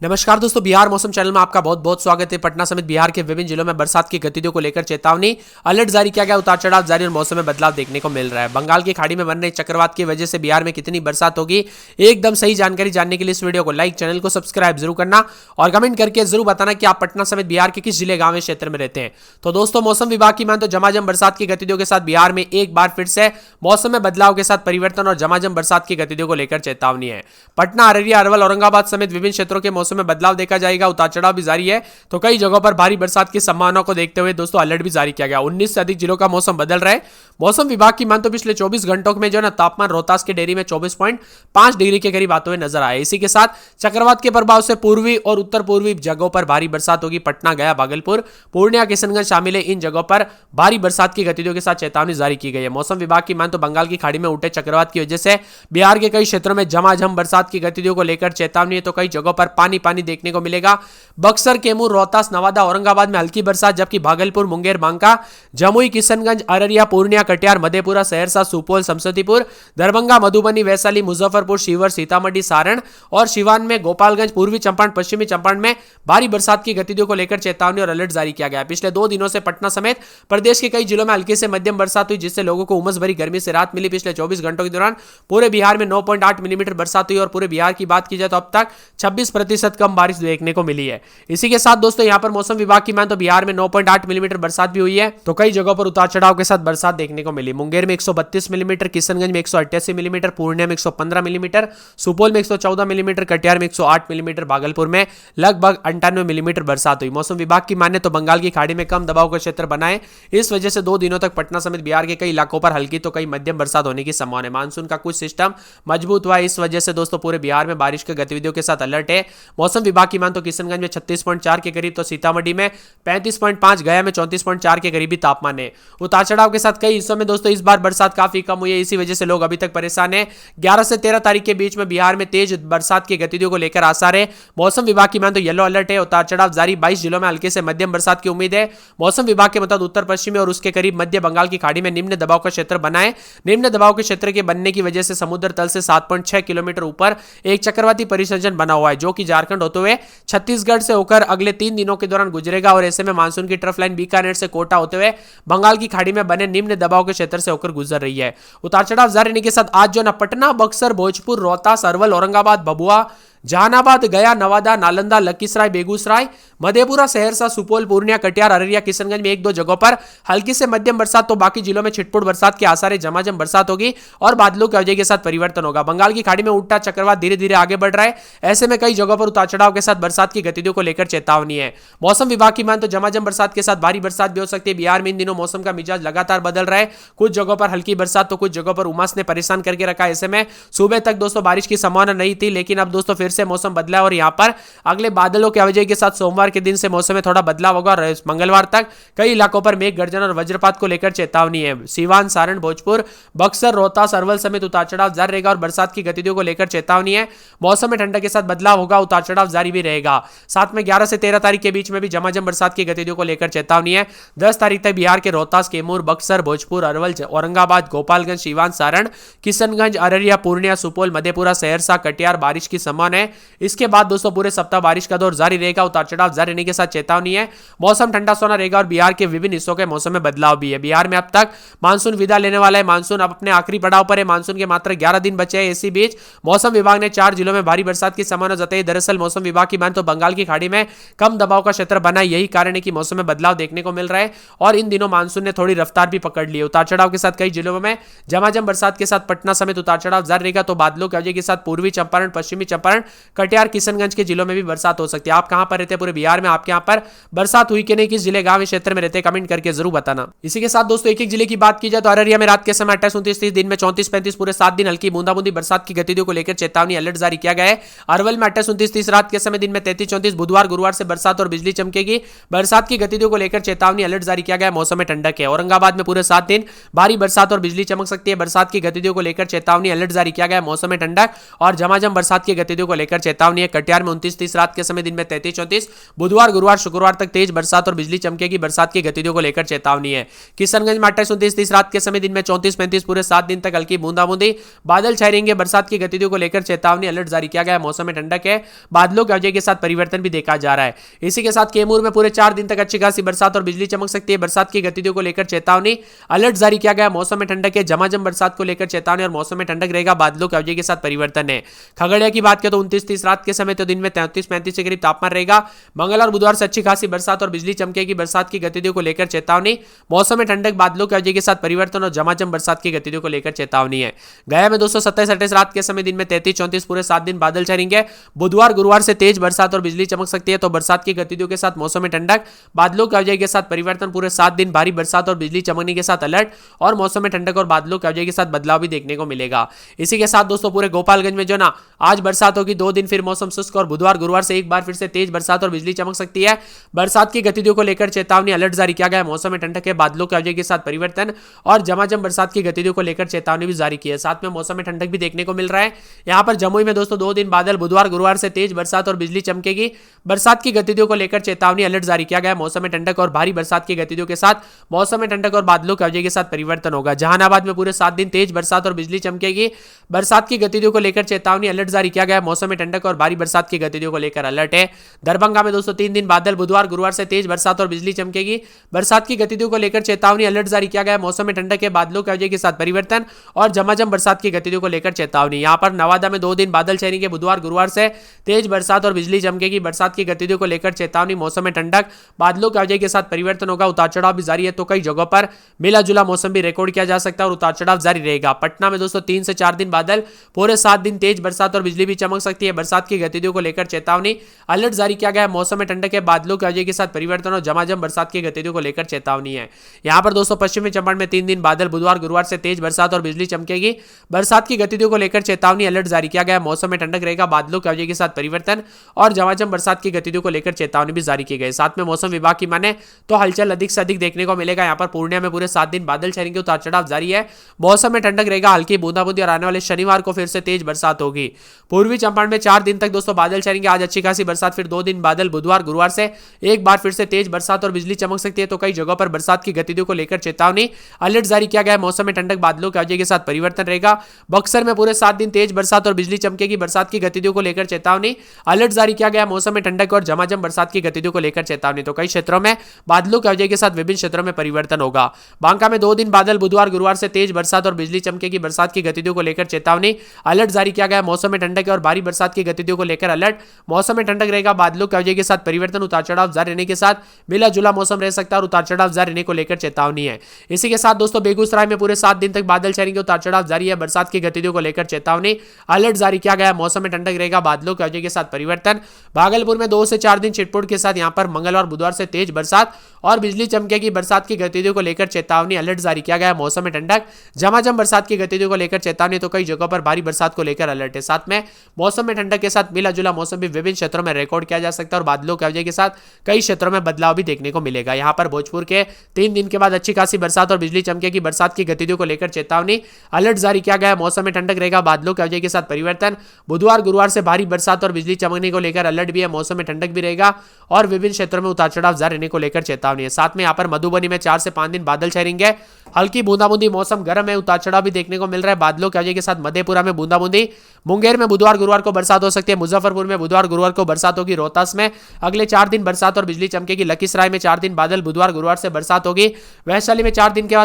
नमस्कार दोस्तों, बिहार मौसम चैनल में आपका बहुत बहुत स्वागत है। पटना समेत बिहार के विभिन्न जिलों में बरसात की गतिविधियों को लेकर चेतावनी अलर्ट जारी किया गया। उतार चढ़ाव जारी और मौसम में बदलाव देखने को मिल रहा है। बंगाल की खाड़ी में बन रहे चक्रवात की वजह से बिहार में कितनी बरसात होगी, एकदम सही जानकारी जानने के लिए इस वीडियो को लाइक, चैनल को सब्सक्राइब जरूर करना और कमेंट करके जरूर बताना कि आप पटना समेत बिहार के किस जिले, गांव, क्षेत्र में रहते हैं। तो दोस्तों, मौसम विभाग की मान तो झमाझम बरसात की गतिविधियों के साथ बिहार में एक बार फिर से मौसम में बदलाव के साथ परिवर्तन और झमाझम बरसात की गतिविधियों को लेकर चेतावनी है। पटना, अररिया, अरवल, औरंगाबाद समेत विभिन्न क्षेत्रों के मौसम में बदलाव देखा जाएगा। उतार चढ़ाव भी जारी है, तो कई जगहों पर भारी बरसात की संभावना को देखते हुए दोस्तों अलर्ट भी जारी किया गया। 19 से अधिक जिलों का मौसम बदल रहा है। मौसम विभाग की मान तो पिछले 24 घंटों में जो ना तापमान रोहतास के डेरी में 24.5 डिग्री के करीब आते हुए नजर आए। इसी के साथ चक्रवात के प्रभाव से पूर्वी और उत्तर पूर्वी जगहों पर भारी बरसात होगी। पटना, गया, भागलपुर, पूर्णिया, किशनगंज शामिल है। इन जगहों पर भारी बरसात की गतिविधियों के साथ चेतावनी जारी की गई है। मौसम विभाग की मान तो बंगाल की खाड़ी में उठे चक्रवात की वजह से बिहार के कई क्षेत्रों में झमाझम बरसात की गतिविधियों को लेकर चेतावनी है, तो कई जगहों पर पानी पानी देखने को मिलेगा। बक्सर, कैमूर, रोहतास, नवादा, औरंगाबाद में हल्की बरसात, जबकि भागलपुर, मुंगेर, बांका, जमुई, किशनगंज, अररिया, पूर्णिया, कटिहार, मधेपुरा, सहरसा, सुपौल, समस्तीपुर, दरभंगा, मधुबनी, वैशाली, मुजफ्फरपुर, शिवहर, सीतामढ़ी, सारण और सिवान में, गोपालगंज, पूर्वी चंपारण, पश्चिमी चंपारण में भारी बरसात की गतिविधियों को लेकर चेतावनी और अलर्ट जारी किया गया। पिछले 2 दिनों से पटना समेत प्रदेश के कई जिलों में हल्की से मध्यम बरसात हुई, जिससे लोगों को उमस भरी गर्मी से राहत मिली। पिछले 24 घंटों के दौरान पूरे बिहार में 9.8 मिलीमीटर बरसात हुई और पूरे बिहार की बात की जाए तो अब तक 26% कम बारिश देखने को मिली है। इसी के साथ दोस्तों यहां पर मौसम विभाग की मान तो बिहार में 9.8 मिलीमीटर बरसात भी हुई है, तो कई जगहों पर उतार चढ़ाव के साथ बरसात देखने को मिली। मुंगेर में 132 मिलीमीटर, किशनगंज में 188 मिलीमीटर, पूर्णिया में 115 मिलीमीटर, सुपौल में 114 मिलीमीटर, कटिहार में 108 मिलीमीटर, भागलपुर में लगभग 98 मिलीमीटर बरसात हुई। मौसम विभाग की माने तो बंगाल की खाड़ी में कम दबाव का क्षेत्र बना है। इस वजह से 2 दिनों तक पटना समेत बिहार के कई इलाकों पर हल्की तो कई मध्यम बरसात होने की संभावना है। मानसून का कुछ सिस्टम मजबूत हुआ है, इस वजह से दोस्तों पूरे बिहार में बारिश की गतिविधियों के साथ अलर्ट है। मौसम विभाग की मान तो किशनगंज में 36.4 के करीब, तो सीतामढ़ी में 35.5, गया में 34.4 के करीबी तापमान है। उतार चढ़ाव के साथ कई हिस्सों में दोस्तों इस बार बरसात काफी कम हुई है, इसी वजह से लोग अभी तक परेशान हैं। 11 से 13 तारीख के बीच में बिहार में तेज बरसात की गतिविधियों को लेकर आसार है। मौसम विभाग की मान तो येलो अलर्ट है। उतार चढ़ाव जारी, 22 जिलों में हल्के से मध्यम बरसात की उम्मीद है। मौसम विभाग के मुताबिक उत्तर पश्चिमी और उसके करीब मध्य बंगाल की खाड़ी में निम्न दबाव का क्षेत्र बना है। निम्न दबाव के क्षेत्र के बनने की वजह से समुद्र तल से 7.6 किलोमीटर ऊपर एक चक्रवाती परिसंचरण बना हुआ है, जो कि झारखंड होते हुए छत्तीसगढ़ से होकर अगले 3 दिनों के दौरान गुजरेगा और ऐसे में मानसून की ट्रफ लाइन बीकानेर से कोटा होते हुए बंगाल की खाड़ी में बने निम्न दबाव के क्षेत्र से होकर गुजर रही है। उतार चढ़ाव जारी रहने के साथ आज जो ना पटना, बक्सर, भोजपुर, रोहतास, अरवल, औरंगाबाद, भभुआ, जहानाबाद, गया, नवादा, नालंदा, लखीसराय, बेगूसराय, मधेपुरा, सहरसा, सुपौल, पूर्णिया, कटिहार, अररिया, किशनगंज में 1-2 जगहों पर हल्की से मध्यम बरसात, तो बाकी जिलों में छिटपुट बरसात के आसार है। झमाझम बरसात होगी और बादलों की वजह के साथ परिवर्तन होगा। बंगाल की खाड़ी में उल्टा चक्रवात धीरे धीरे आगे बढ़ रहा है, ऐसे में कई जगहों पर उतार चढ़ाव के साथ बरसात की गतिविधियों को लेकर चेतावनी है। मौसम विभाग की मान तो झमाझम बरसात के साथ भारी बरसात भी हो सकती है। बिहार में इन दिनों मौसम का मिजाज लगातार बदल रहा है। कुछ जगहों पर हल्की बरसात तो कुछ जगहों पर उमस ने परेशान करके रखा है। ऐसे में सुबह तक दोस्तों बारिश की संभावना नहीं थी, लेकिन अब दोस्तों फिर से मौसम बदला और यहां पर अगले बादलों की वजह के साथ सोमवार के दिन से मौसम में थोड़ा बदलाव होगा और मंगलवार तक कई इलाकों पर मेघ गर्जन और वज्रपात को लेकर चेतावनी है। सीवान, सारण, भोजपुर, बक्सर, रोहतास, अरवल समेत उतार चढ़ाव जारी रहेगा और बरसात की गतिविधियों को लेकर चेतावनी है। मौसम में ठंडक के साथ बदलाव होगा, उतार चढ़ाव जारी भी रहेगा। साथ में 11 से 13 तारीख के बीच में भी झमाझम बरसात की गतिविधियों को लेकर चेतावनी है। 10 तारीख तक बिहार के रोहतास, कैमूर, बक्सर, भोजपुर, अरवल, औरंगाबाद, गोपालगंज, सीवान, सारण, किशनगंज, अररिया, पूर्णिया, सुपौल, मधेपुरा, सहरसा, कटिहार बारिश की संभावना है। इसके बाद दोस्तों पूरे सप्ताह बारिश का दौर जारी रहेगा। उतार चढ़ाव जारी रहने के साथ चेतावनी है। मौसम ठंडा सोना रहेगा और बिहार के विभिन्न हिस्सों के मौसम में बदलाव भी है। बिहार में अब तक मानसून विदा लेने वाला है। मानसून अब अपने आखिरी पड़ाव पर है। मानसून के मात्र 11 दिन बचे हैं। इसी बीच मौसम विभाग ने 4 जिलों में भारी बरसात की संभावना जताई। दरअसल मौसम विभाग की मान तो बंगाल की खाड़ी में कम दबाव का क्षेत्र बना है, यही कारण है कि मौसम में बदलाव देखने को मिल रहा है और इन दिनों मानसून ने थोड़ी रफ्तार भी पकड़ ली है। उतार चढ़ाव के साथ कई जिलों में झमाझम बरसात के साथ पटना समेत उतार चढ़ाव जारी रहेगा, तो बादलों की वजह के साथ पूर्वी चंपारण, पश्चिमी चंपारण, कटिहार, किशनगंज के जिलों में भी बरसात हो सकती है। आप कहां पर रहते हैं पूरे बिहार में, आपके यहां पर बरसात हुई कि नहीं, किस जिले, गांव, क्षेत्र में रहते हैं, कमेंट करके जरूर बताना। इसी के साथ दोस्तों एक एक जिले की बात की जाए तो अररिया में रात के समय 28-29, दिन में 34-35, पूरे 7 दिन हल्की बूंदाबूंदी बरसात की गतिविधियों को लेकर चेतावनी अलर्ट जारी किया गया है। अरवल में 28-29 रात के समय, दिन में 33-34, बुधवार गुरुवार से बरसात और बिजली चमकेगी। बरसात की गतिविधियों को लेकर चेतावनी अलर्ट जारी किया गया। मौसम में ठंडक है। औरंगाबाद में पूरे 7 दिन भारी बरसात और बिजली चमक सकती है। बरसात की गतिविधियों को लेकर चेतावनी अलर्ट जारी किया गया। मौसम में ठंडक और झमाझम बरसात की गतिविधियों को लेकर चेतावनी है। कटिहार में 29-30 रात के समय, दिन में 33-34। बुधवार, गुरुवार, शुक्रवार तक तेज बरसात और बिजली चमकेगी। बरसात की गतिविधियों को लेकर चेतावनी है। किशनगंज में 28-29-30 रात के समय, दिन में 34-35। पूरे 7 दिन तक हल्की बूंदाबूंदी, बादल छाए रहेंगे। बरसात की गतिविधियों को लेकर चेतावनी, अलर्ट जारी किया गया है। मौसम में ठंडक है, बादलों की वजह के साथ परिवर्तन भी देखा जा रहा है। इसी के साथ कैमूर में पूरे 4 दिन तक अच्छी खासी बरसात और बिजली चमक सकती है। बरसात की गतिविधियों को लेकर चेतावनी, अलर्ट जारी किया गया। मौसम में ठंडक है, झमाझम बरसात को लेकर चेतावनी और मौसम में ठंडक रहेगा, बादलों की वजह के साथ परिवर्तन है। खगड़िया की बात करें तो 29-30 रात के समय, तो दिन में 33-35 के करीब तापमान रहेगा। मंगल और बुधवार से अच्छी खासी बरसात और बिजली चमकेगी। बरसात की गतिविधियों को लेकर चेतावनी, मौसम में ठंडक, बादलों की वजह के साथ परिवर्तन और झमाझम बरसात की गतिविधियों को लेकर चेतावनी है। गया में 227-28 रात के समय, दिन में 33-34। पूरे 7 दिन बादल छाएंगे। बुधवार, गुरुवार से तेज बरसात और बिजली चमक सकती है। तो बरसात की गतिविधियों के साथ मौसम में ठंडक, बादलों की वजह के साथ परिवर्तन। पूरे 7 दिन भारी बरसात और बिजली चमकने के साथ अलर्ट और मौसम में ठंडक और बादलों की वजह के साथ बदलाव भी देखने को मिलेगा। इसी के साथ दोस्तों पूरे गोपालगंज में जो ना आज बरसात होगी, 2 दिन फिर मौसम शुष्क और बुधवार, गुरुवार से एक बार फिर से तेज बरसात और बिजली चमक सकती है। बरसात की गतिविधियों को लेकर चेतावनी, अलर्ट जारी किया गया है। मौसम में ठंडक है, बादलों की वजह के साथ परिवर्तन और झमाझम बरसात की गतिविधियों को लेकर चेतावनी भी जारी की है। साथ में मौसम में ठंडक भी देखने को मिल रहा है। यहां पर जमुई में दोस्तों 2 दिन बादल, बुधवार, गुरुवार से तेज बरसात और बिजली चमकेगी। बरसात की गतिविधियों को लेकर चेतावनी, अलर्ट जारी किया गया है। मौसम में ठंडक और भारी बरसात की गतिविधियों के साथ मौसम में ठंडक और बादलों की वजह के साथ परिवर्तन होगा। जहानाबाद में पूरे 7 दिन तेज बरसात और बिजली चमकेगी। बरसात की गतिविधियों को लेकर चेतावनी, अलर्ट जारी किया गया है। मौसम में ठंडक और भारी बरसात की गतिविधियों को लेकर अलर्ट है। दरभंगा में दोस्तों 3 दिन बादल, बुधवार, गुरुवार से तेज बरसात और बिजली चमकेगी। बरसात की गतिविधियों को लेकर चेतावनी, अलर्ट जारी किया गया है। मौसम में ठंडक है, बादलों की वजह के साथ परिवर्तन और झमाझम बरसात की गतिविधियों को लेकर चेतावनी। यहां पर नवादा में 2 दिन बादल छाएंगे। बुधवार, गुरुवार से तेज बरसात और बिजली चमकेगी। बरसात की गतिविधियों को लेकर चेतावनी, मौसम में ठंडक, बादलों की वजह के साथ परिवर्तन होगा। उतार चढ़ाव भी जारी है, तो कई जगहों पर मिला जुला मौसम भी रिकॉर्ड किया जा सकता है और उतार चढ़ाव जारी रहेगा। पटना में दोस्तों 3 से 4 दिन बादल, पूरे 7 दिन तेज बरसात और बिजली भी चमक सकती है। बरसात की गतिविधियों को लेकर चेतावनी, अलर्ट जारी किया गया है। मौसम में ठंडक है, बादलों की वजह के साथ परिवर्तन और झमाझम बरसात की गतिविधियों को लेकर चेतावनी है। यहां पर दोस्तों पश्चिमी चंपारण में 3 दिन बादल, बुधवार, गुरुवार से तेज बरसात और बिजली चमकेगी। बरसात की गतिविधियों को लेकर चेतावनी, अलर्ट जारी किया गया है। मौसम में ठंडक रहेगा, बादलों की वजह के साथ परिवर्तन और झमाझम बरसात की गतिविधियों को लेकर चेतावनी भी जारी की गई। साथ में मौसम विभाग की माने तो हलचल अधिक से अधिक देखने को मिलेगा। यहां पर पूर्णिया में पूरे 7 दिन बादल छाएंगे, उतार चढ़ाव जारी है। मौसम में ठंडक रहेगा, हल्की बूंदाबूंदी और आने वाले शनिवार को फिर से तेज बरसात होगी। पूर्वी चंपारण में 4 दिन तक दोस्तों बादल छाएंगे। आज अच्छी खासी बरसात, फिर 2 दिन बादल, बुधवार, गुरुवार से एक बार फिर से तेज बरसात और बिजली चमक सकती है। तो कई जगहों पर बरसात की गतिविधियों को लेकर चेतावनी, अलर्ट जारी किया गया है। मौसम में ठंडक, बादलों की वजह के साथ परिवर्तन रहेगा। बक्सर में पूरे 7 दिन तेज बरसात और बिजली चमकेगी। बरसात की गतिविधियों को लेकर चेतावनी, अलर्ट जारी किया गया है। मौसम में ठंडक और झमाझम बरसात की गतिविधियों को लेकर चेतावनी। तो कई क्षेत्रों में बादलों की वजह के साथ विभिन्न क्षेत्रों में परिवर्तन होगा। बांका में 2 दिन बादल, बुधवार, गुरुवार से तेज बरसात और बिजली चमकेगी। बरसात की गतिविधियों को लेकर चेतावनी, अलर्ट जारी किया गया है। मौसम में ठंडक और भारी बरसात की गतिविधियों को लेकर अलर्ट। मौसम में ठंडक रहेगा, बादलों की वजह के साथ परिवर्तन, उतार चढ़ाव जारी रहने के साथ मिला जुला मौसम रह सकता है और उतार चढ़ाव जारी रहने को लेकर चेतावनी है। इसी के साथ दोस्तों बेगूसराय में पूरे 7 दिन तक बादल छाएंगे, उतार चढ़ाव जारी है। बरसात की गतिविधियों को लेकर चेतावनी, अलर्ट जारी किया गया है। मौसम में ठंडक रहेगा, बादलों की वजह के साथ परिवर्तन। भागलपुर में 2 से 4 दिन छिटपुट के साथ यहां पर मंगलवार, बुधवार से तेज बरसात और बिजली चमकेगी। बरसात की गतिविधियों को लेकर चेतावनी, अलर्ट जारी किया गया है। मौसम में ठंडक, झमाझम बरसात की गतिविधियों को लेकर चेतावनी। तो कई जगहों पर भारी बरसात को लेकर अलर्ट है। साथ में मौसम में ठंडक के साथ मिला जुला मौसम भी विभिन्न क्षेत्रों में रिकॉर्ड किया जा सकता है और बादलों की वजह के साथ कई क्षेत्रों में बदलाव भी देखने को मिलेगा। यहां पर भोजपुर के 3 दिन के बाद अच्छी खासी बरसात और बिजली चमकेगी। बरसात की गतिविधियों को लेकर चेतावनी, अलर्ट जारी किया गया है। मौसम में ठंडक रहेगा, बादलों की वजह के साथ परिवर्तन। बुधवार, गुरुवार से भारी बरसात और बिजली चमकने को लेकर अलर्ट भी है। मौसम में ठंडक भी रहेगा और विभिन्न क्षेत्रों में उतार चढ़ाव जारी रहने को लेकर चेतावनी है। साथ में यहां पर मधुबनी में 4 से 5 दिन बादल छाएंगे, हल्की बूंदाबूंदी, मौसम गर्म है, उतार चढ़ाव भी देखने को मिल रहा है बादलों की वजह के साथ। मधेपुरा में बूंदाबूंदी। मुंगेर में बुधवार, गुरुवार को बरसात हो सकती है। मुजफ्फरपुर में बुधवार, गुरुवार को बरसात होगी। रोहतास में अगले 4 दिन बरसात और बिजली चमकेगी। लखीसराय में 4 दिन बादल, बुधवार, गुरुवार से बरसात होगी। वैशाली में 4 दिन के बाद